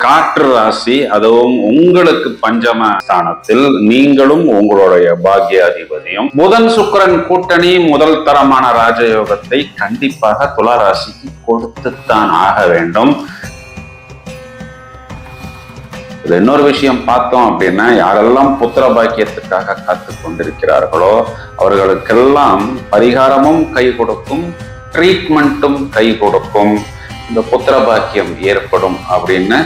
காற்று ராசி, அதுவும் உங்களுக்கு பஞ்சம ஸ்தானத்தில் நீங்களும் உங்களுடைய பாக்கியாதிபதியும் புதன் சுக்கிரன் கூட்டணி முதல் தரமான ராஜயோகத்தை கண்டிப்பாக துலா ராசிக்கு கொடுத்துத்தான் ஆக வேண்டும். இது இன்னொரு விஷயம் பார்த்தோம் அப்படின்னா, யாரெல்லாம் புத்திர பாக்கியத்துக்காக காத்து கொண்டிருக்கிறார்களோ அவர்களுக்கெல்லாம் பரிகாரமும் கை கொடுக்கும், ட்ரீட்மெண்ட்டும் கை கொடுக்கும், இந்த புத்திர பாக்கியம் ஏற்படும் அப்படின்னு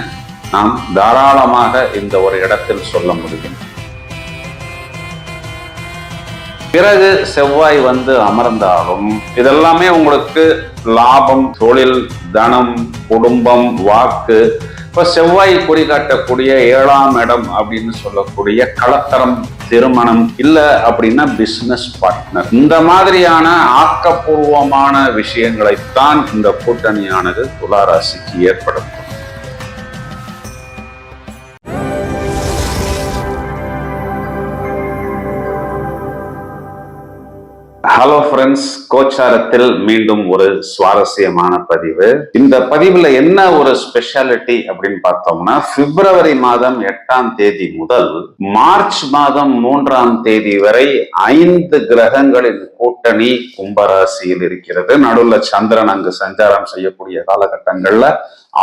நாம் தாராளமாக இந்த ஒரு இடத்தில் சொல்ல முடியும். பிறகு செவ்வாய் வந்து அமர்ந்தாலும் இதெல்லாமே உங்களுக்கு லாபம், தொழில், தனம், குடும்பம், வாக்கு. இப்ப செவ்வாய் குறிகாட்டக்கூடிய 7ஆம் இடம் அப்படின்னு சொல்லக்கூடிய கலத்தரம், திருமணம், இல்ல அப்படின்னா பிசினஸ் பார்ட்னர், இந்த மாதிரியான ஆக்கப்பூர்வமான விஷயங்களைத்தான் இந்த கூட்டணியானது துலா ராசிக்கு ஏற்படுத்தும். ஹலோ ஃப்ரெண்ட்ஸ், கோச்சாரத்தில் மீண்டும் ஒரு சுவாரஸ்யமான பதிவு. இந்த பதிவுல என்ன ஒரு ஸ்பெஷாலிட்டி அப்படின்னு பார்த்தோம்னா, பிப்ரவரி மாதம் 8ஆம் தேதி முதல் மார்ச் மாதம் 3ஆம் தேதி வரை 5 கிரகங்களின் கூட்டணி கும்பராசியில் இருக்கிறது. நடுவுல சந்திரன் அங்கு சஞ்சாரம் செய்யக்கூடிய காலகட்டங்கள்ல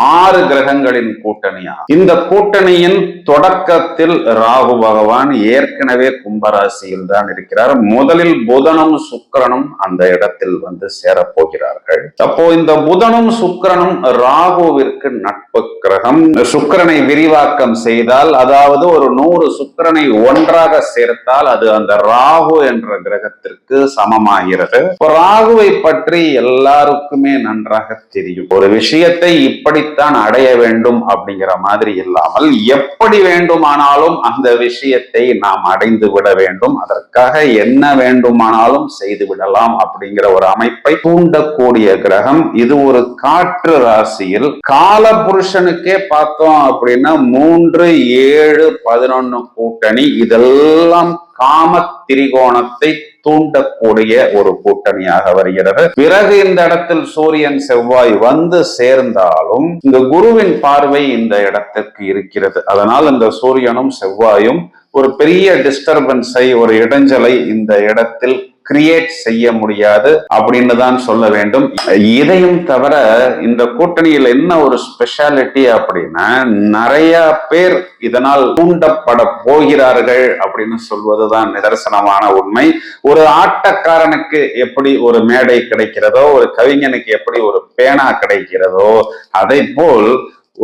6 கிரகங்களின் கூட்டணியா. இந்த கூட்டணியின் தொடக்கத்தில் ராகு பகவான் ஏற்கனவே கும்பராசியில் தான் இருக்கிறார். முதலில் புதனும் சுக்கிரனும் அந்த இடத்தில் வந்து சேரப்போகிறார்கள். அப்போ இந்த புதனும் சுக்கிரனும் ராகுவிற்கு நட்பு கிரகம். சுக்கிரனை விரிவாக்கம் செய்தால், அதாவது ஒரு 100 சுக்கிரனை ஒன்றாக சேர்த்தால் அது அந்த ராகு என்ற கிரகத்திற்கு சமமாகிறது. ராகுவை பற்றி எல்லாருக்குமே நன்றாக தெரியும். ஒரு விஷயத்தை இப்படித்தான் அடைய வேண்டும் அப்படிங்கிற மாதிரி இல்லாமல் எப்படி வேண்டுமானாலும் அந்த விஷயத்தை நாம் அடைந்து விட வேண்டும், அதற்காக என்ன வேண்டுமானாலும் செய்து விடலாம் அப்படிங்கிற ஒரு அமைப்பை தூண்டக்கூடிய கிரகம் இது. ஒரு காற்று ராசியில் கால புருஷனுக்கே பார்த்தோம் அப்படின்னா 3, 7, 11 கூட்டணி, இதெல்லாம் காம திரிகோணத்தை தூண்டக்கூடிய ஒரு கூட்டணியாக வருகிறது. பிறகு இந்த இடத்தில் சூரியன் செவ்வாய் வந்து சேர்ந்தாலும் இந்த குருவின் பார்வை இந்த இடத்திற்கு இருக்கிறது. அதனால் இந்த சூரியனும் செவ்வாயும் ஒரு பெரிய டிஸ்டர்பன்ஸை, ஒரு இடைஞ்சலை இந்த இடத்தில் கிரியேட் செய்ய முடியாது அப்படின்னு தான் சொல்ல வேண்டும். இதையும் தவிர இந்த கூட்டணியில் என்ன ஒரு ஸ்பெஷாலிட்டி அப்படின்னா, நிறைய பேர் இதனால் தூண்டப்பட போகிறார்கள் அப்படின்னு சொல்வதுதான் நிதர்சனமான உண்மை. ஒரு ஆட்டக்காரனுக்கு எப்படி ஒரு மேடை கிடைக்கிறதோ, ஒரு கவிஞனுக்கு எப்படி ஒரு பேனா கிடைக்கிறதோ, அதை போல்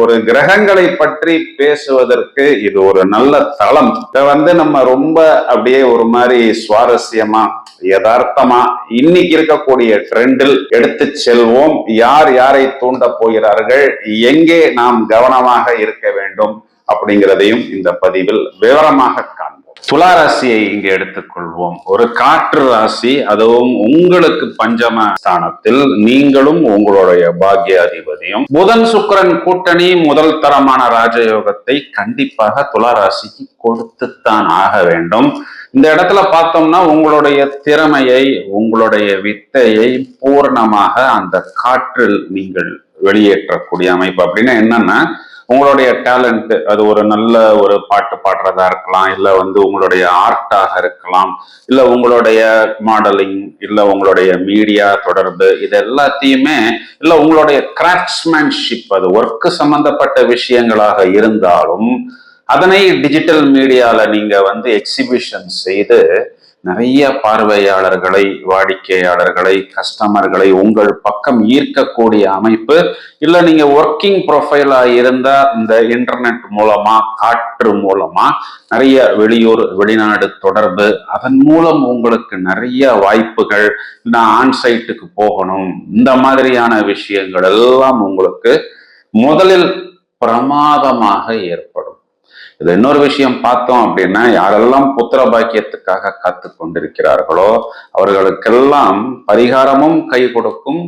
ஒரு கிரகங்களை பற்றி பேசுவதற்கு இது ஒரு நல்ல தளம். இதை வந்து நம்ம ரொம்ப அப்படியே ஒரு மாதிரி சுவாரஸ்யமா, யதார்த்தமா இன்னைக்கு இருக்கக்கூடிய ட்ரெண்டில் எடுத்து செல்வோம். யார் யாரை தூண்ட போகிறார்கள், எங்கே நாம் கவனமாக இருக்க வேண்டும் அப்படிங்கிறதையும் இந்த பதிவில் விவரமாக காண்போம். துலா ராசியை இங்கே எடுத்துக்கொள்வோம். ஒரு காற்று ராசி, அதுவும் உங்களுக்கு பஞ்சம ஸ்தானத்தில் நீங்களும் உங்களுடைய பாக்கியாதிபதியும் புதன் சுக்கிரன் கூட்டணி முதல் தரமான ராஜயோகத்தை கண்டிப்பாக துலா ராசிக்கு கொடுத்துத்தான் ஆக வேண்டும். இந்த இடத்துல பார்த்தோம்னா உங்களுடைய திறமையை, உங்களுடைய வித்தையை பூர்ணமாக அந்த காற்றில் நீங்கள் வெளியேற்றக்கூடிய அமைப்பு. அப்படின்னா என்னன்னா, உங்களுடைய டேலண்ட், அது ஒரு நல்ல ஒரு பாட்டு பாடுறதா இருக்கலாம், இல்ல வந்து உங்களுடைய ஆர்ட்டாக இருக்கலாம், இல்ல உங்களுடைய மாடலிங், இல்ல உங்களுடைய மீடியா தொடர்பு, இது எல்லாத்தையுமே, இல்ல உங்களுடைய கிராஃப்ட்ஸ்மேன்ஷிப், அது ஒர்க் சம்பந்தப்பட்ட விஷயங்களாக இருந்தாலும் அதனை டிஜிட்டல் மீடியால நீங்க வந்து எக்ஸிபிஷன் செய்து நிறைய பார்வையாளர்களை, வாடிக்கையாளர்களை, கஸ்டமர்களை உங்கள் பக்கம் ஈர்க்கக்கூடிய அமைப்பு. இல்ல நீங்க ஒர்க்கிங் ப்ரொஃபைலா இருந்தா இந்த இன்டர்நெட் மூலமா, காற்று மூலமா நிறைய வெளியூர், வெளிநாடு தொடர்பு, அதன் மூலம் உங்களுக்கு நிறைய வாய்ப்புகள், நான் ஆன்சைட்டுக்கு போகணும், இந்த மாதிரியான விஷயங்கள் எல்லாம் உங்களுக்கு முதலில் பிரமாதமாக ஏற்படும். இது இன்னொரு விஷயம் பார்த்தோம் அப்படின்னா, யாரெல்லாம் புத்திர பாக்கியத்துக்காக காத்து கொண்டிருக்கிறார்களோ அவர்களுக்கெல்லாம் பரிகாரமும் கை கொடுக்கும்,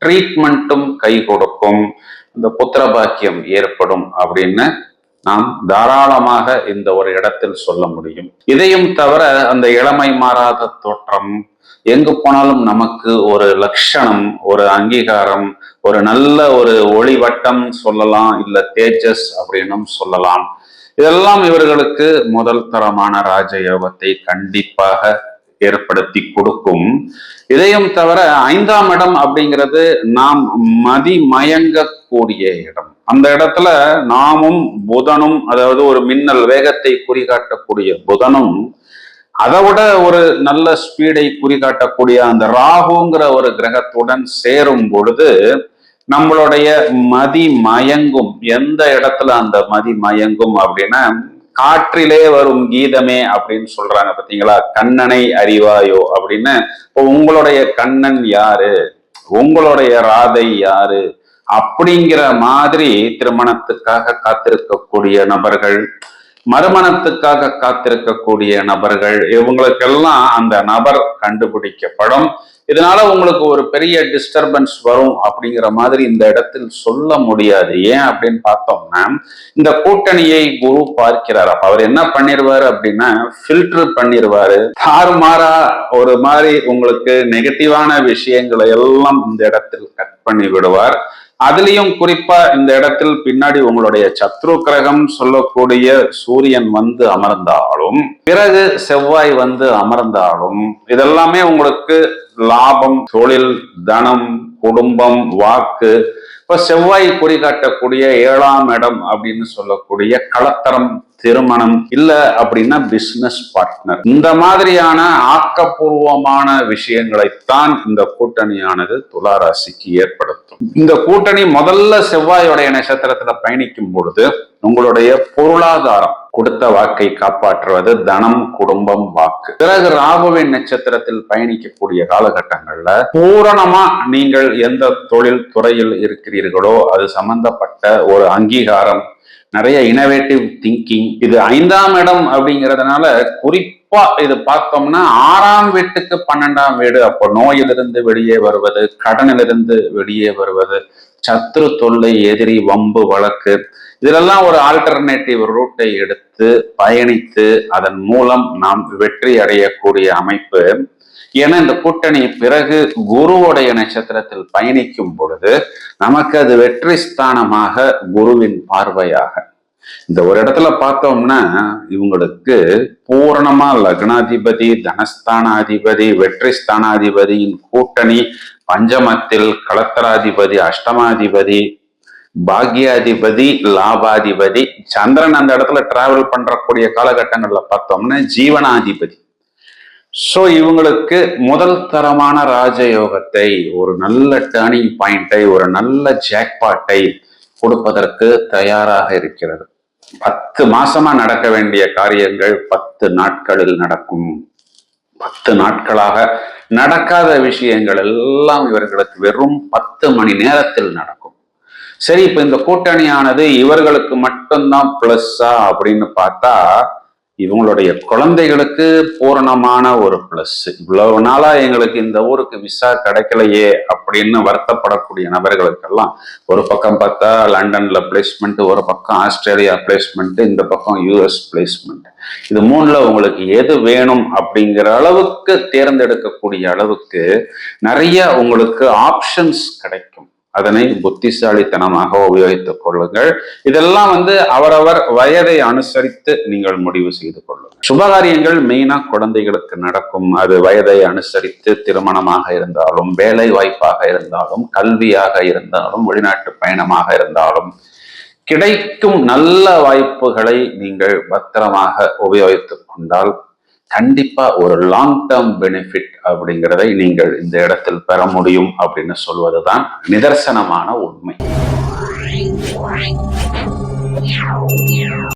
ட்ரீட்மெண்ட்டும் கை கொடுக்கும், இந்த புத்திர பாக்கியம் ஏற்படும் அப்படின்னு நாம் தாராளமாக இந்த ஒரு இடத்தில் சொல்ல முடியும். இதையும் தவிர அந்த இளமை மாறாத தோற்றம், எங்கு போனாலும் நமக்கு ஒரு லட்சணம், ஒரு அங்கீகாரம், ஒரு நல்ல ஒரு ஒளிவட்டம் சொல்லலாம், இல்ல தேஜஸ் அப்படின்னும் சொல்லலாம். இதெல்லாம் இவர்களுக்கு முதல் தரமான ராஜயோகத்தை கண்டிப்பாக ஏற்படுத்தி கொடுக்கும். இதையும் தவிர 5ஆம் இடம் அப்படிங்கிறது நாம் மதிமயங்கக்கூடிய இடம். அந்த இடத்துல நாமும் புதனும், அதாவது ஒரு மின்னல் வேகத்தை குறிகாட்டக்கூடிய புதனும், அதை விட ஒரு நல்ல ஸ்பீடை குறிகாட்டக்கூடிய அந்த ராகுங்கிற ஒரு கிரகத்துடன் சேரும் பொழுது நம்மளுடைய மதி மயங்கும். எந்த இடத்துல அந்த மதி மயங்கும் அப்படின்னா, காற்றிலே வரும் கீதமே அப்படின்னு சொல்றாங்க பாத்தீங்களா, கண்ணனை அறிவாயோ அப்படின்னு. இப்போ உங்களுடைய கண்ணன் யாரு, உங்களுடைய ராதை யாரு அப்படிங்கிற மாதிரி திருமணத்துக்காக காத்திருக்கக்கூடிய நபர்கள், மறுமணத்துக்காக காத்திருக்கக்கூடிய நபர்கள், இவங்களுக்கெல்லாம் அந்த நபர் கண்டுபிடிக்கப்படும். இதனால உங்களுக்கு ஒரு பெரிய டிஸ்டர்பன்ஸ் வரும் அப்படிங்கிற மாதிரி இந்த இடத்தில் சொல்ல முடியாது. ஏன் அப்படின்னு பார்த்தோம்னா, இந்த கூட்டணியை குரு பார்க்கிறார். அப்ப அவர் என்ன பண்ணிருவாரு அப்படின்னா, ஃபில்டர் பண்ணிருவாரு. தாறுமாறா ஒரு மாதிரி உங்களுக்கு நெகட்டிவான விஷயங்களை எல்லாம் இந்த இடத்தில் கட் பண்ணி விடுவார். அதுலயும் குறிப்பா இந்த இடத்தில் பின்னாடி உங்களுடைய சத்ரு கிரகம் சொல்லக்கூடிய சூரியன் வந்து அமர்ந்தாலும், பிறகு செவ்வாய் வந்து அமர்ந்தாலும், இதெல்லாமே உங்களுக்கு லாபம், தொழில், தனம், குடும்பம், வாக்கு. இப்ப செவ்வாய் குறிகாட்டக்கூடிய 7ஆம் இடம் அப்படின்னு சொல்லக்கூடிய களத்தரம், திருமணம், இல்ல அப்படின்னா பிசினஸ் பார்ட்னர், இந்த மாதிரியான ஆக்கப்பூர்வமான விஷயங்களைத்தான் இந்த கூட்டணியானது துலா ராசிக்கு ஏற்படுத்தும். இந்த கூட்டணி முதல்ல செவ்வாயோடைய நட்சத்திரத்துல பயணிக்கும் பொழுது உங்களுடைய பொருளாதாரம், கொடுத்த வாக்கை காப்பாற்றுவது, தனம், குடும்பம், வாக்கு. பிறகு ராகுவின் நட்சத்திரத்தில் பயணிக்கக்கூடிய காலகட்டங்கள்ல பூரணமா நீங்கள் எந்த தொழில் துறையில் இருக்கிறீர்களோ அது சம்பந்தப்பட்ட ஒரு அங்கீகாரம், நிறைய இனோவேட்டிவ் திங்கிங். இது 5ஆம் இடம் அப்படிங்கிறதுனால குறிப்பா இது பார்த்தோம்னா 6ஆம் வீட்டுக்கு 12ஆம் வீடு. அப்போ நோயிலிருந்து வெளியே வருவது, கடனிலிருந்து வெளியே வருவது, சத்ரு தொல்லை, எதிரி, வம்பு, வழக்கு, இதெல்லாம் ஒரு ஆல்டர்னேட்டிவ் ரூட்டை எடுத்து பயணித்து அதன் மூலம் நாம் வெற்றி அடையக்கூடிய அமைப்பு. ஏன்னா இந்த கூட்டணி பிறகு குருவுடைய நட்சத்திரத்தில் பயணிக்கும் பொழுது நமக்கு அது வெற்றி ஸ்தானமாக, குருவின் பார்வையாக. இந்த ஒரு இடத்துல பார்த்தோம்னா இவங்களுக்கு பூரணமா லக்னாதிபதி, தனஸ்தானாதிபதி, வெற்றி ஸ்தானாதிபதியின் கூட்டணி, பஞ்சமத்தில் களத்திராதிபதி, அஷ்டமாதிபதி, பாக்யாதிபதி, லாபாதிபதி, சந்திரன் அந்த இடத்துல டிராவல் பண்றக்கூடிய காலகட்டங்கள்ல பார்த்தோம்னா ஜீவனாதிபதி. சோ இவங்களுக்கு முதல் தரமான ராஜயோகத்தை, ஒரு நல்ல டேர்னிங் பாயிண்டை, ஒரு நல்ல ஜாக்பாட்டை கொடுப்பதற்கு தயாராக இருக்கிறது. 10 மாசமா நடக்க வேண்டிய காரியங்கள் 10 நாட்களில் நடக்கும். 10 நாட்களாக நடக்காத விஷயங்கள் எல்லாம் இவர்களுக்கு வெறும் 10 மணி நேரத்தில் நடக்கும். சரி, இப்ப இந்த கூட்டணியானது இவர்களுக்கு மட்டும்தான் பிளஸ்ஸா அப்படின்னு பார்த்தா, இவங்களுடைய குழந்தைகளுக்கு பூரணமான ஒரு பிளஸ். இவ்வளவு நாளா எங்களுக்கு இந்த ஊருக்கு விசா கிடைக்கலையே அப்படின்னு வருத்தப்படக்கூடிய நபர்களுக்கெல்லாம் ஒரு பக்கம் பார்த்தா லண்டன்ல பிளேஸ்மெண்ட், ஒரு பக்கம் ஆஸ்திரேலியா பிளேஸ்மெண்ட், இந்த பக்கம் யூஎஸ் பிளேஸ்மெண்ட். இது 3ல உங்களுக்கு எது வேணும் அப்படிங்கிற அளவுக்கு தேர்ந்தெடுக்கக்கூடிய அளவுக்கு நிறைய உங்களுக்கு ஆப்ஷன்ஸ் கிடைக்கும். அதனை புத்திசாலித்தனமாக உபயோகித்துக் கொள்ளுங்கள். இதெல்லாம் அவரவர் வயதை அனுசரித்து நீங்கள் முடிவு செய்து கொள்ளுங்கள். சுபகாரியங்கள் மெயினா குழந்தைகளுக்கு நடக்கும். அது வயதை அனுசரித்து திருமணமாக இருந்தாலும், வேலை வாய்ப்பாக இருந்தாலும், கல்வியாக இருந்தாலும், வெளிநாட்டு பயணமாக இருந்தாலும் கிடைக்கும் நல்ல வாய்ப்புகளை நீங்கள் பத்திரமாக உபயோகித்துக் கொண்டால் கண்டிப்பா ஒரு லாங் டேர்ம் பெனிஃபிட் அப்படிங்கிறதை நீங்கள் இந்த இடத்தில் பெற முடியும் அப்படின்னு சொல்வதுதான் நிதர்சனமான உண்மை.